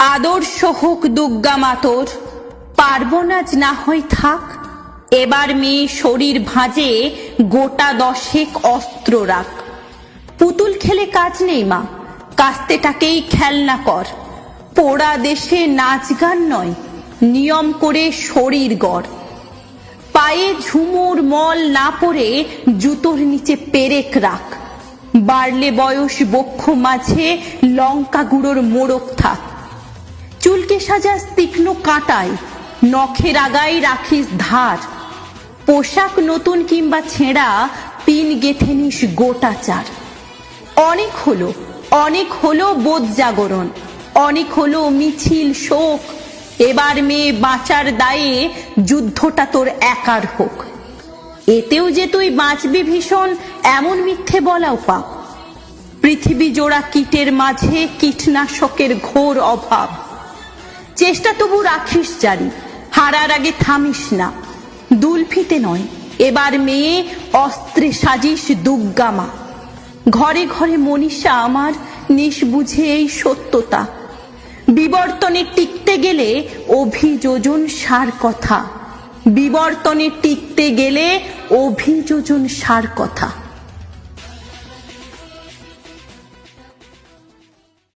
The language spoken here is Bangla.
আদর্শ হোক দুর্গা মাতর, পার্বণ আজ না হয় থাক। এবার মেয়ে শরীর ভাঁজে গোটা দশেক অস্ত্র রাখ। পুতুল খেলে কাজ নেই মা, কাস্তেটাকেই খেলনা কর। পোড়া দেশে নাচ গান নয়, নিয়ম করে শরীর গড়। পায়ে ঝুমুর মল না পরে জুতোর নিচে পেরেক রাখ। বাড়লে বয়স বক্ষ মাঝে লঙ্কা গুঁড়োর মোড়ক থাক। চুলকে সাজাস তীক্ষ্ণ কাঁটায়, নখের আগায় রাখিস ধার। পোশাক নতুন কিংবা ছেঁড়া, পিন গেথে নিস গোটা চার। অনেক হলো বোধ জাগরণ, অনেক হলো মিছিল শোক। এবার মেয়ে বাঁচার দায়ে যুদ্ধটা তোর একার হোক। এতেও যে তুই বাঁচবি ভীষণ, এমন মিথ্যে বলাও পাপ। পৃথিবী জোড়া কীটের মাঝে কীটনাশকের ঘোর অভাব। চেষ্টা তবু রাখিস জারি, হারার আগে থামিস না। দুলফিতে নয়, এবার মেয়ে অস্ত্রে সাজিস দুর্গা মা। ঘরে ঘরে মনীষা আমার, নিষ্বুঝে এই সত্যতা। বিবর্তনে টিকতে গেলে অভিযোজন সার কথা। বিবর্তনে টিকতে গেলে অভিযোজন সার কথা।